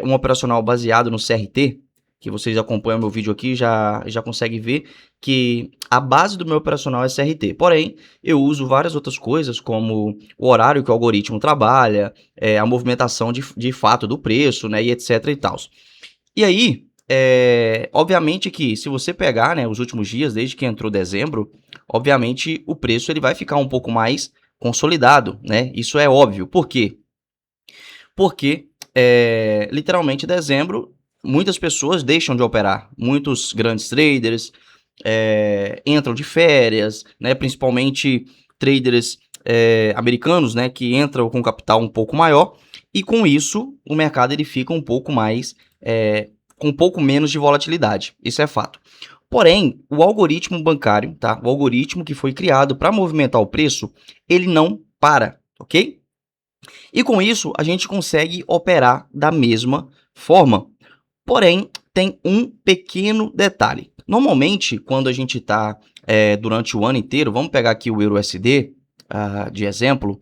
um operacional baseado no CRT, que vocês acompanham meu vídeo aqui, já conseguem ver que a base do meu operacional é CRT. Porém, eu uso várias outras coisas, como o horário que o algoritmo trabalha, a movimentação de fato do preço, né, e etc e tal. E aí, obviamente que se você pegar, né, os últimos dias, desde que entrou dezembro, obviamente o preço ele vai ficar um pouco mais consolidado, né? Isso é óbvio. Por quê? Porque, literalmente, dezembro, muitas pessoas deixam de operar. Muitos grandes traders entram de férias, né? Principalmente traders americanos, né? Que entram com capital um pouco maior. E com isso, o mercado ele fica um pouco mais... com um pouco menos de volatilidade. Isso é fato. Porém, o algoritmo bancário, tá? O algoritmo que foi criado para movimentar o preço, ele não para, ok? E com isso, a gente consegue operar da mesma forma. Porém, tem um pequeno detalhe. Normalmente, quando a gente está durante o ano inteiro, vamos pegar aqui o EURUSD de exemplo,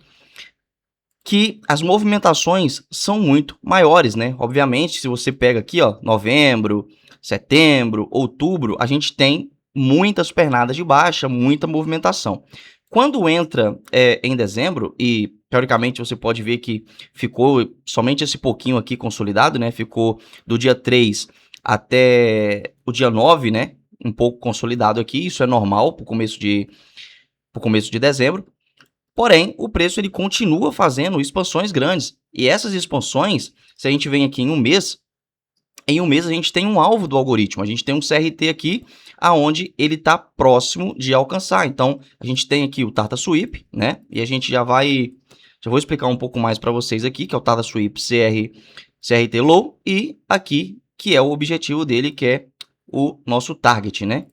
que as movimentações são muito maiores, né? Obviamente, se você pega aqui, ó, novembro, setembro, outubro, a gente tem muitas pernadas de baixa, muita movimentação. Quando entra em dezembro, e teoricamente você pode ver que ficou somente esse pouquinho aqui consolidado, né? Ficou do dia 3 até o dia 9, né? Um pouco consolidado aqui, isso é normal para o começo de dezembro. Porém, o preço ele continua fazendo expansões grandes. E essas expansões, se a gente vem aqui em um mês a gente tem um alvo do algoritmo. A gente tem um CRT aqui, aonde ele está próximo de alcançar. Então, a gente tem aqui o Tata Sweep, né? E a gente já vou explicar um pouco mais para vocês aqui, que é o Tata Sweep CRT Low. E aqui, que é o objetivo dele, que é o nosso target, né?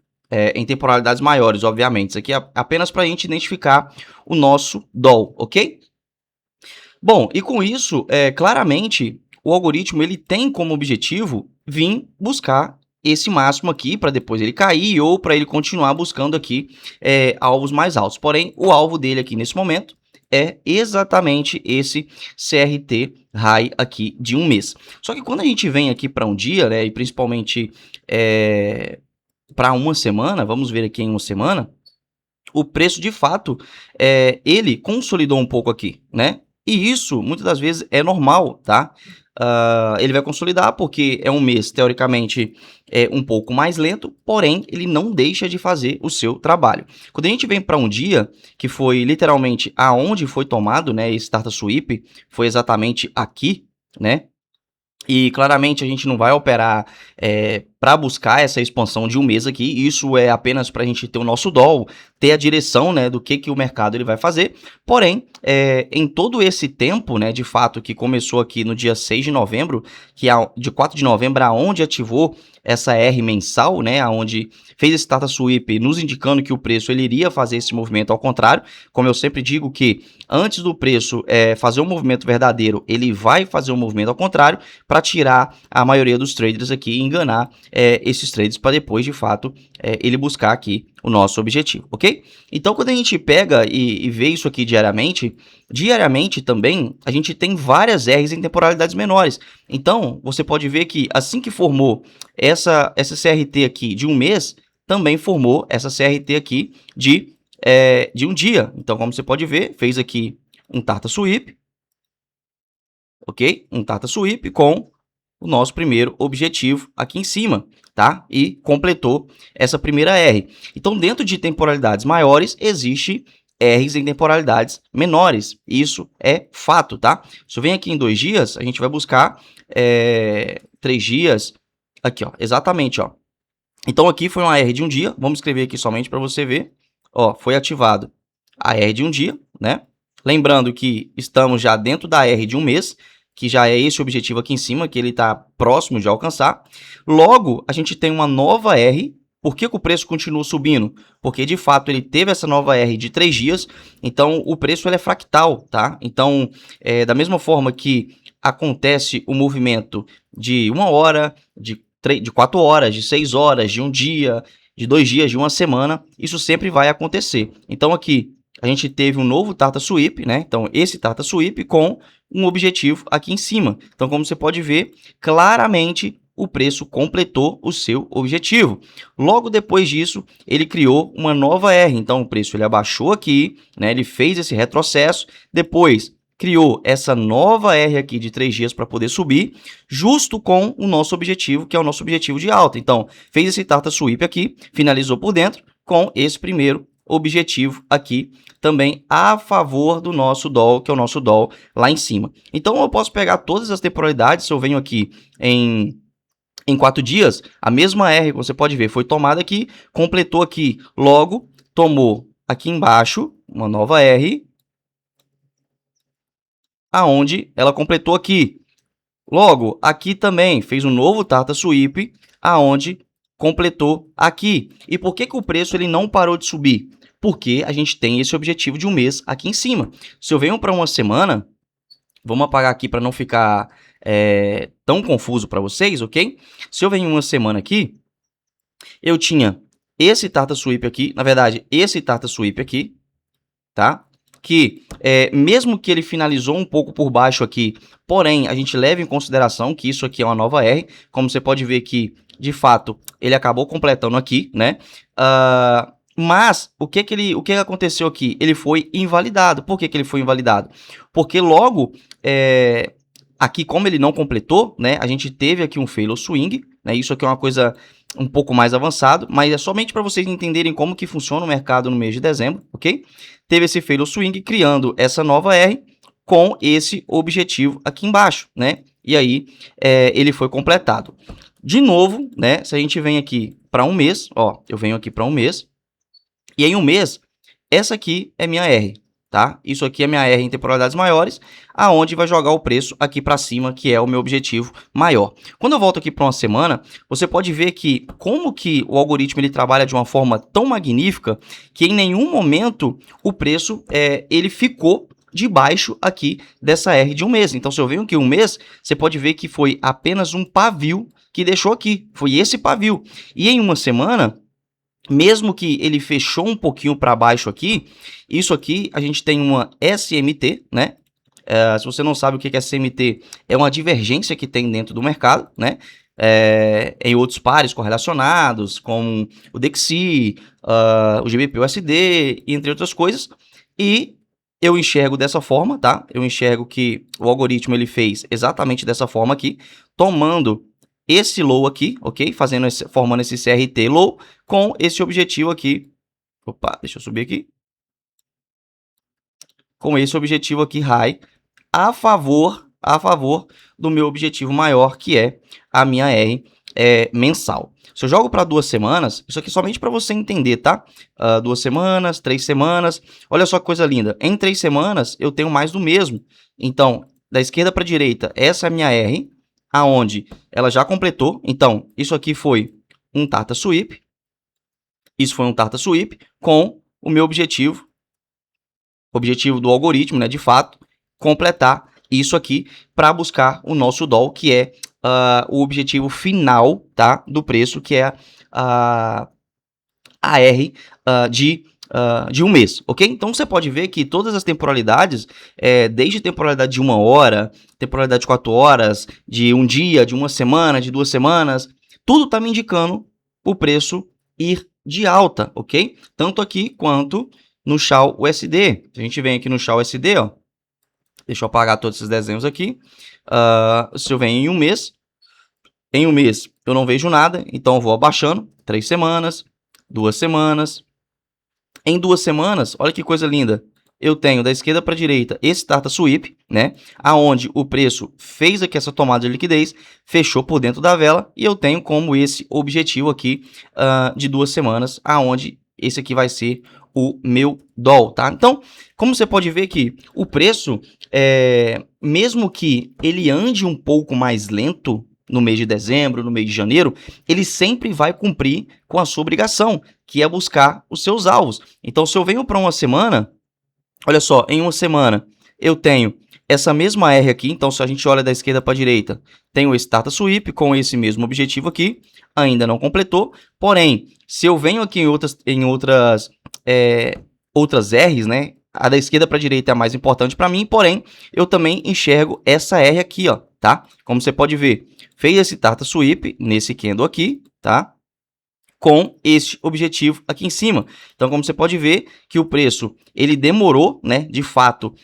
Em temporalidades maiores, obviamente. Isso aqui é apenas para a gente identificar o nosso DOL, ok? Bom, e com isso, claramente, o algoritmo ele tem como objetivo vir buscar esse máximo aqui para depois ele cair ou para ele continuar buscando aqui alvos mais altos. Porém, o alvo dele aqui nesse momento é exatamente esse CRT High aqui de um mês. Só que quando a gente vem aqui para um dia, né, e principalmente para uma semana, vamos ver aqui em uma semana, o preço de fato, ele consolidou um pouco aqui, né? E isso, muitas das vezes, é normal, tá? Ele vai consolidar porque é um mês, teoricamente, um pouco mais lento, porém, ele não deixa de fazer o seu trabalho. Quando a gente vem para um dia, que foi literalmente aonde foi tomado, né, esse Tata Sweep, foi exatamente aqui, né? E claramente a gente não vai operar para buscar essa expansão de um mês aqui. Isso é apenas para a gente ter o nosso DOL, ter a direção, né, do que o mercado ele vai fazer. Porém, em todo esse tempo, né, de fato, que começou aqui no dia 6 de novembro, que é de 4 de novembro, aonde ativou essa R mensal, né, aonde fez esse Tata Sweep, nos indicando que o preço ele iria fazer esse movimento ao contrário. Como eu sempre digo que antes do preço fazer um movimento verdadeiro, ele vai fazer um movimento ao contrário para tirar a maioria dos traders aqui e enganar esses traders para depois, de fato, ele buscar aqui o nosso objetivo, ok? Então, quando a gente pega e vê isso aqui diariamente também, a gente tem várias R's em temporalidades menores. Então, você pode ver que assim que formou essa CRT aqui de um mês, também formou essa CRT aqui de um dia. Então, como você pode ver, fez aqui um Tata Sweep, ok? Um Tata Sweep com o nosso primeiro objetivo aqui em cima, tá? E completou essa primeira R. Então, dentro de temporalidades maiores, existe R's em temporalidades menores. Isso é fato, tá? Se eu venho aqui em 2 dias, a gente vai buscar 3 dias. Aqui, ó, exatamente, ó. Então, aqui foi uma R de um dia. Vamos escrever aqui somente para você ver. Ó, foi ativado a R de um dia, né? Lembrando que estamos já dentro da R de um mês, que já é esse objetivo aqui em cima, que ele está próximo de alcançar. Logo, a gente tem uma nova R. Por que o preço continua subindo? Porque, de fato, ele teve essa nova R de 3 dias, então o preço ele é fractal, tá? Então, da mesma forma que acontece o movimento de 1 hora, de 4 horas, de 6 horas, de um dia, de 2 dias, de uma semana, isso sempre vai acontecer. Então, aqui, a gente teve um novo Tata Sweep, né? Então, esse Tata Sweep com um objetivo aqui em cima. Então, como você pode ver, claramente o preço completou o seu objetivo. Logo depois disso, ele criou uma nova R. Então, o preço ele abaixou aqui, né? Ele fez esse retrocesso. Depois, criou essa nova R aqui de 3 dias para poder subir, justo com o nosso objetivo, que é o nosso objetivo de alta. Então, fez esse Tata Sweep aqui, finalizou por dentro com esse primeiro objetivo aqui, também a favor do nosso doll, que é o nosso doll lá em cima. Então, eu posso pegar todas as temporalidades, se eu venho aqui em 4 dias, a mesma R, você pode ver, foi tomada aqui, completou aqui, logo tomou aqui embaixo uma nova R, aonde ela completou aqui. Logo, aqui também fez um novo Tata Sweep, aonde completou aqui. E por que o preço ele não parou de subir? Porque a gente tem esse objetivo de um mês aqui em cima. Se eu venho para uma semana, vamos apagar aqui para não ficar tão confuso para vocês, ok? Se eu venho uma semana aqui, eu tinha esse Tata Sweep aqui, na verdade, esse Tata Sweep aqui, tá? Que mesmo que ele finalizou um pouco por baixo aqui, porém, a gente leva em consideração que isso aqui é uma nova R, como você pode ver que, de fato, ele acabou completando aqui, né? Mas, o que aconteceu aqui? Ele foi invalidado. Por que ele foi invalidado? Porque logo, aqui como ele não completou, né? A gente teve aqui um failure swing, né? Isso aqui é uma coisa um pouco mais avançado, mas é somente para vocês entenderem como que funciona o mercado no mês de dezembro, ok? Teve esse failure swing criando essa nova R com esse objetivo aqui embaixo, né? E aí ele foi completado. De novo, né? Se a gente vem aqui para um mês, ó, eu venho aqui para um mês, e em um mês, essa aqui é minha R, tá? Isso aqui é minha R em temporalidades maiores, aonde vai jogar o preço aqui para cima, que é o meu objetivo maior. Quando eu volto aqui para uma semana, você pode ver que como que o algoritmo ele trabalha de uma forma tão magnífica que em nenhum momento o preço ele ficou debaixo aqui dessa R de um mês. Então, se eu venho aqui um mês, você pode ver que foi apenas um pavio que deixou aqui. Foi esse pavio. E em uma semana, mesmo que ele fechou um pouquinho para baixo aqui, isso aqui a gente tem uma SMT, né? Se você não sabe o que é SMT, é uma divergência que tem dentro do mercado, né? Em outros pares correlacionados, como o DXY, o GBP-USD, entre outras coisas. E eu enxergo dessa forma, tá? Eu enxergo que o algoritmo ele fez exatamente dessa forma aqui, tomando esse low aqui, ok? Formando esse CRT low com esse objetivo aqui. Opa, deixa eu subir aqui. Com esse objetivo aqui high a favor do meu objetivo maior, que é a minha R mensal. Se eu jogo para 2 semanas, isso aqui é somente para você entender, tá? 2 semanas, 3 semanas. Olha só que coisa linda. Em 3 semanas, eu tenho mais do mesmo. Então, da esquerda para a direita, essa é a minha R, aonde ela já completou. Então, isso aqui foi um Tata Sweep. Isso foi um Tata Sweep com o meu objetivo do algoritmo, né, de fato, completar isso aqui para buscar o nosso doll, que é o objetivo final, tá, do preço, que é a R de um mês, ok? Então você pode ver que todas as temporalidades, desde temporalidade de 1 hora, temporalidade de 4 horas, de um dia, de uma semana, de 2 semanas, tudo está me indicando o preço ir de alta, ok? Tanto aqui quanto no Shao USD. Se a gente vem aqui no Shao USD, ó, deixa eu apagar todos esses desenhos aqui. Se eu venho em um mês eu não vejo nada, então eu vou abaixando. 3 semanas, 2 semanas. Em 2 semanas, olha que coisa linda. Eu tenho da esquerda para a direita esse Tata Sweep, né? Aonde o preço fez aqui essa tomada de liquidez, fechou por dentro da vela, e eu tenho como esse objetivo aqui de 2 semanas, aonde esse aqui vai ser o meu doll, tá? Então, como você pode ver que o preço, mesmo que ele ande um pouco mais lento no mês de dezembro, no mês de janeiro, ele sempre vai cumprir com a sua obrigação, que é buscar os seus alvos. Então, se eu venho para uma semana, olha só, em uma semana eu tenho essa mesma R aqui, então se a gente olha da esquerda para a direita, tenho esse Tata Sweep com esse mesmo objetivo aqui, ainda não completou, porém, se eu venho aqui em outras R's, né, a da esquerda para a direita é a mais importante para mim, porém, eu também enxergo essa R aqui, ó, tá? Como você pode ver, fez esse Tarta Sweep nesse candle aqui, tá? Com este objetivo aqui em cima. Então, como você pode ver que o preço, ele demorou, né, de fato,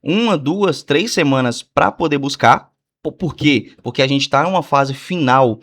1, 2, 3 semanas para poder buscar. Por quê? Porque a gente está numa fase final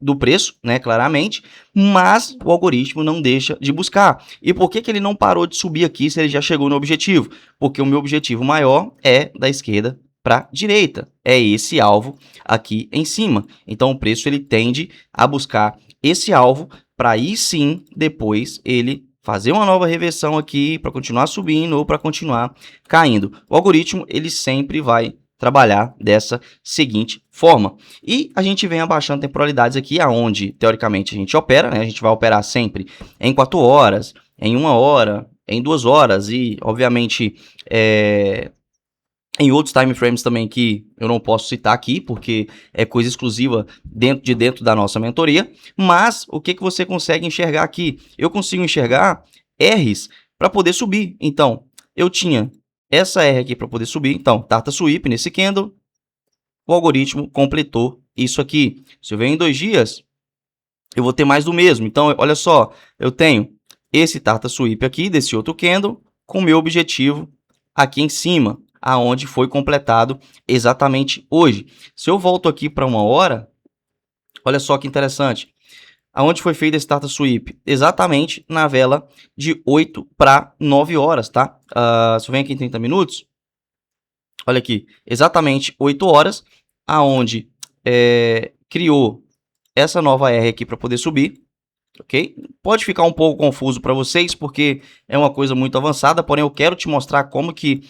do preço, né, claramente, mas o algoritmo não deixa de buscar. E por que ele não parou de subir aqui se ele já chegou no objetivo? Porque o meu objetivo maior é da esquerda para a direita. É esse alvo aqui em cima. Então, o preço ele tende a buscar esse alvo para aí sim depois ele fazer uma nova reversão aqui para continuar subindo ou para continuar caindo. O algoritmo ele sempre vai trabalhar dessa seguinte forma. E a gente vem abaixando temporalidades aqui, aonde teoricamente a gente opera, né? A gente vai operar sempre em 4 horas, em 1 hora, em 2 horas e, obviamente, em outros time frames também que eu não posso citar aqui, porque é coisa exclusiva dentro da nossa mentoria. Mas o que você consegue enxergar aqui? Eu consigo enxergar R's para poder subir. Então, eu tinha essa R aqui para poder subir. Então, Tarta Sweep nesse candle. O algoritmo completou isso aqui. Se eu ver em 2 dias, eu vou ter mais do mesmo. Então, olha só, eu tenho esse Tarta Sweep aqui, desse outro candle, com o meu objetivo aqui em cima, aonde foi completado exatamente hoje. Se eu volto aqui para 1 hora, olha só que interessante. Aonde foi feito esse Tarta Sweep? Exatamente na vela de 8 para 9 horas, tá? Se eu venho aqui em 30 minutos, olha aqui, exatamente 8 horas, aonde criou essa nova R aqui para poder subir. Ok? Pode ficar um pouco confuso para vocês, porque é uma coisa muito avançada, porém eu quero te mostrar como que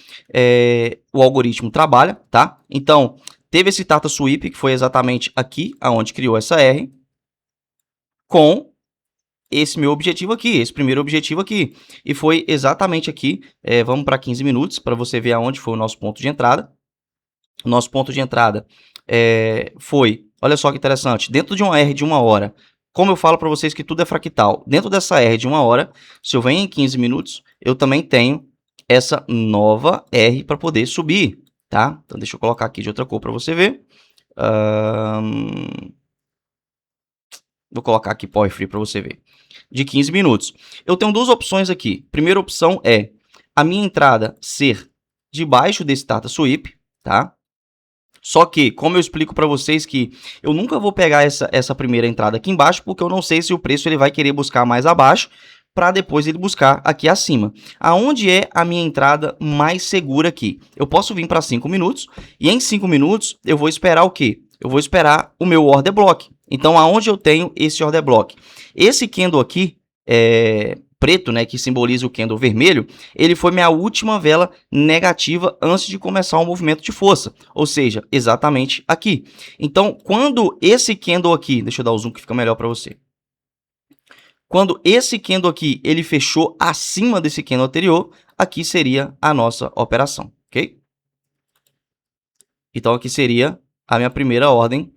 o algoritmo trabalha, tá? Então, teve esse Tarta Sweep, que foi exatamente aqui, aonde criou essa R, com esse meu objetivo aqui, esse primeiro objetivo aqui. E foi exatamente aqui, vamos para 15 minutos, para você ver aonde foi o nosso ponto de entrada. O nosso ponto de entrada foi, olha só que interessante, dentro de uma R de 1 hora, como eu falo para vocês que tudo é fractal, dentro dessa R de 1 hora, se eu venho em 15 minutos, eu também tenho essa nova R para poder subir, tá? Então, deixa eu colocar aqui de outra cor para você ver. Vou colocar aqui Power Free para você ver. De 15 minutos. Eu tenho 2 opções aqui. Primeira opção é a minha entrada ser debaixo desse Tarta Sweep, tá? Só que, como eu explico para vocês que eu nunca vou pegar essa primeira entrada aqui embaixo, porque eu não sei se o preço ele vai querer buscar mais abaixo, para depois ele buscar aqui acima. Aonde é a minha entrada mais segura aqui? Eu posso vir para 5 minutos, e em 5 minutos eu vou esperar o quê? Eu vou esperar o meu order block. Então, aonde eu tenho esse order block? Esse candle aqui, preto, né, que simboliza o candle vermelho, ele foi minha última vela negativa antes de começar um movimento de força, ou seja, exatamente aqui. Então, quando esse candle aqui, deixa eu dar o zoom que fica melhor para você. Quando esse candle aqui, ele fechou acima desse candle anterior, aqui seria a nossa operação, ok? Então, aqui seria a minha primeira ordem.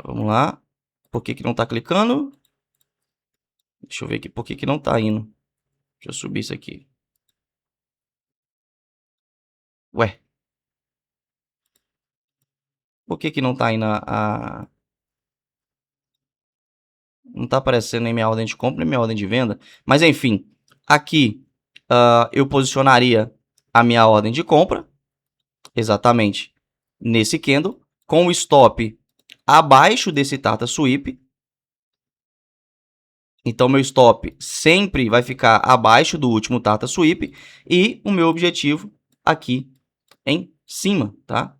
Vamos lá. Por que não está clicando? Deixa eu ver aqui por que não está indo. Deixa eu subir isso aqui. Ué. Por que não está indo Não está aparecendo nem minha ordem de compra nem minha ordem de venda. Mas enfim, aqui eu posicionaria a minha ordem de compra. Exatamente nesse candle. Com o stop abaixo desse Tarta Sweep. Então, meu stop sempre vai ficar abaixo do último Tarta Sweep. E o meu objetivo aqui em cima, tá?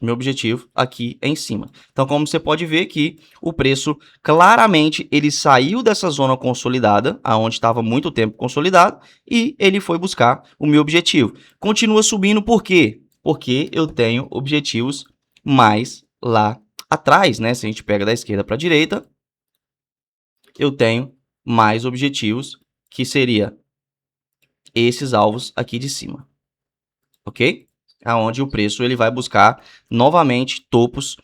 Meu objetivo aqui em cima. Então, como você pode ver que o preço, claramente, ele saiu dessa zona consolidada, aonde estava muito tempo consolidado, e ele foi buscar o meu objetivo. Continua subindo por quê? Porque eu tenho objetivos mais lá atrás, né? Se a gente pega da esquerda para a direita, eu tenho mais objetivos, que seria esses alvos aqui de cima, ok? Aonde o preço ele vai buscar novamente topos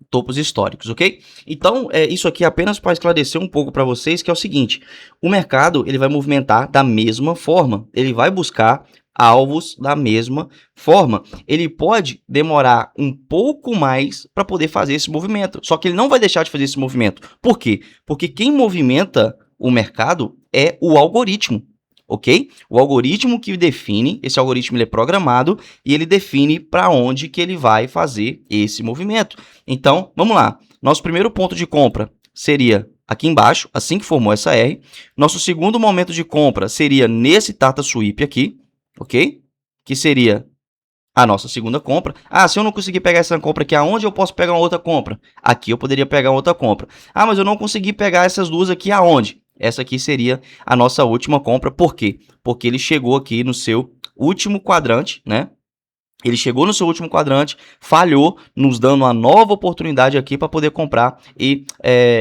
topos históricos, ok? Então, isso aqui é apenas para esclarecer um pouco para vocês, que é o seguinte: o mercado ele vai movimentar da mesma forma, ele vai buscar alvos da mesma forma. Ele pode demorar um pouco mais para poder fazer esse movimento, só que ele não vai deixar de fazer esse movimento. Por quê? Porque quem movimenta o mercado é o algoritmo. Ok? O algoritmo que define, esse algoritmo ele é programado e ele define para onde que ele vai fazer esse movimento. Então, vamos lá. Nosso primeiro ponto de compra seria aqui embaixo, assim que formou essa R. Nosso segundo momento de compra seria nesse Tata Sweep aqui, ok? Que seria a nossa segunda compra. Ah, se eu não conseguir pegar essa compra aqui, aonde eu posso pegar uma outra compra? Aqui eu poderia pegar outra compra. Ah, mas eu não consegui pegar essas duas aqui, aonde? Essa aqui seria a nossa última compra. Por quê? Porque ele chegou aqui no seu último quadrante, né? Ele chegou no seu último quadrante, falhou, nos dando uma nova oportunidade aqui para poder comprar e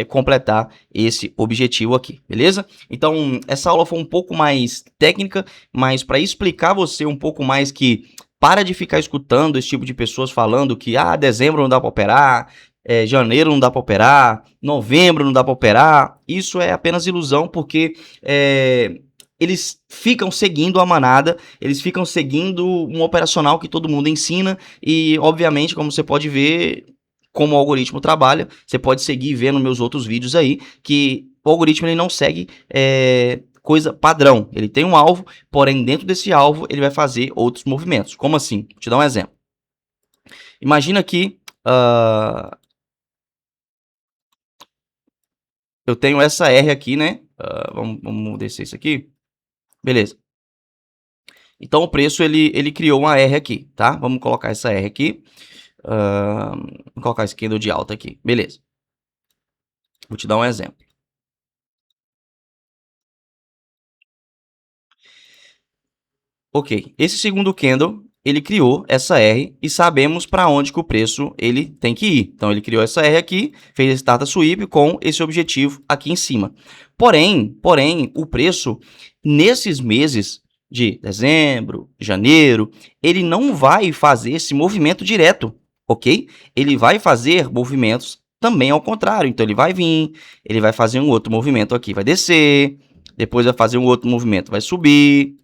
completar esse objetivo aqui, beleza? Então, essa aula foi um pouco mais técnica, mas para explicar a você um pouco mais que para de ficar escutando esse tipo de pessoas falando que dezembro não dá para operar, janeiro não dá para operar, novembro não dá para operar. Isso é apenas ilusão, porque eles ficam seguindo a manada, eles ficam seguindo um operacional que todo mundo ensina e, obviamente, como você pode ver, como o algoritmo trabalha, você pode seguir e ver nos meus outros vídeos aí, que o algoritmo ele não segue coisa padrão. Ele tem um alvo, porém, dentro desse alvo, ele vai fazer outros movimentos. Como assim? Vou te dar um exemplo. Imagina que eu tenho essa R aqui, né? Vamos descer isso aqui. Beleza. Então, o preço, ele criou uma R aqui, tá? Vamos colocar essa R aqui. Vou colocar esse candle de alta aqui. Beleza. Vou te dar um exemplo. Ok. Esse segundo candle, ele criou essa R e sabemos para onde que o preço ele tem que ir. Então, ele criou essa R aqui, fez esse Tata Sweep com esse objetivo aqui em cima. Porém, o preço, nesses meses de dezembro, janeiro, ele não vai fazer esse movimento direto, ok? Ele vai fazer movimentos também ao contrário. Então, ele vai vir, ele vai fazer um outro movimento aqui, vai descer, depois vai fazer um outro movimento, vai subir,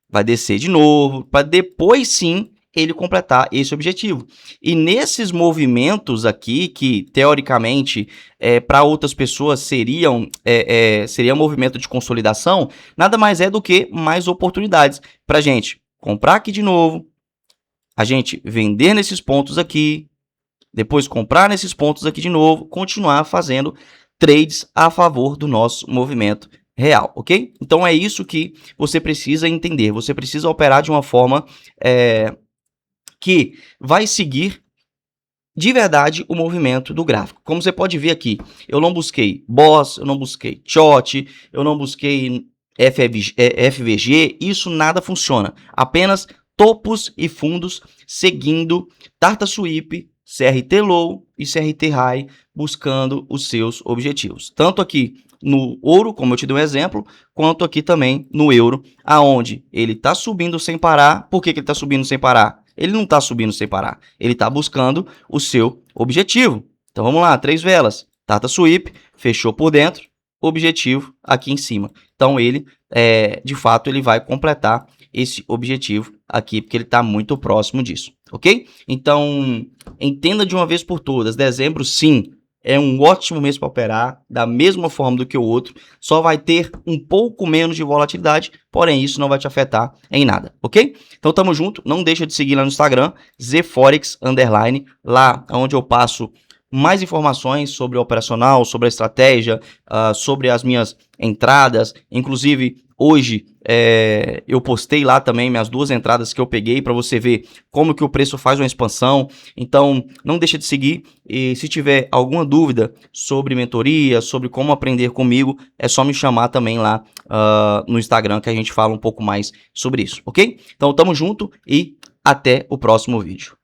vai descer de novo, para depois sim ele completar esse objetivo. E nesses movimentos aqui, que teoricamente para outras pessoas seria movimento de consolidação, nada mais é do que mais oportunidades para a gente comprar aqui de novo, a gente vender nesses pontos aqui, depois comprar nesses pontos aqui de novo, continuar fazendo trades a favor do nosso movimento real, ok? Então é isso que você precisa entender. Você precisa operar de uma forma que vai seguir de verdade o movimento do gráfico. Como você pode ver aqui, eu não busquei BOS, eu não busquei CHOT, eu não busquei FVG, isso nada funciona. Apenas topos e fundos seguindo Tata Sweep, CRT Low e CRT High, buscando os seus objetivos. Tanto aqui no ouro, como eu te dei um exemplo, quanto aqui também no euro, aonde ele está subindo sem parar. Por que ele está subindo sem parar? Ele não está subindo sem parar, ele está buscando o seu objetivo. Então vamos lá, 3 velas, Tata Sweep, fechou por dentro, objetivo aqui em cima. Então ele, de fato, ele vai completar esse objetivo aqui, porque ele está muito próximo disso, ok? Então, entenda de uma vez por todas, dezembro sim, é um ótimo mês para operar, da mesma forma do que o outro, só vai ter um pouco menos de volatilidade, porém isso não vai te afetar em nada, ok? Então tamo junto, não deixa de seguir lá no Instagram, zforex_, lá onde eu passo mais informações sobre o operacional, sobre a estratégia, sobre as minhas entradas, inclusive hoje eu postei lá também minhas 2 entradas que eu peguei para você ver como que o preço faz uma expansão. Então não deixa de seguir, e se tiver alguma dúvida sobre mentoria, sobre como aprender comigo, é só me chamar também lá no Instagram, que a gente fala um pouco mais sobre isso, ok? Então tamo junto e até o próximo vídeo.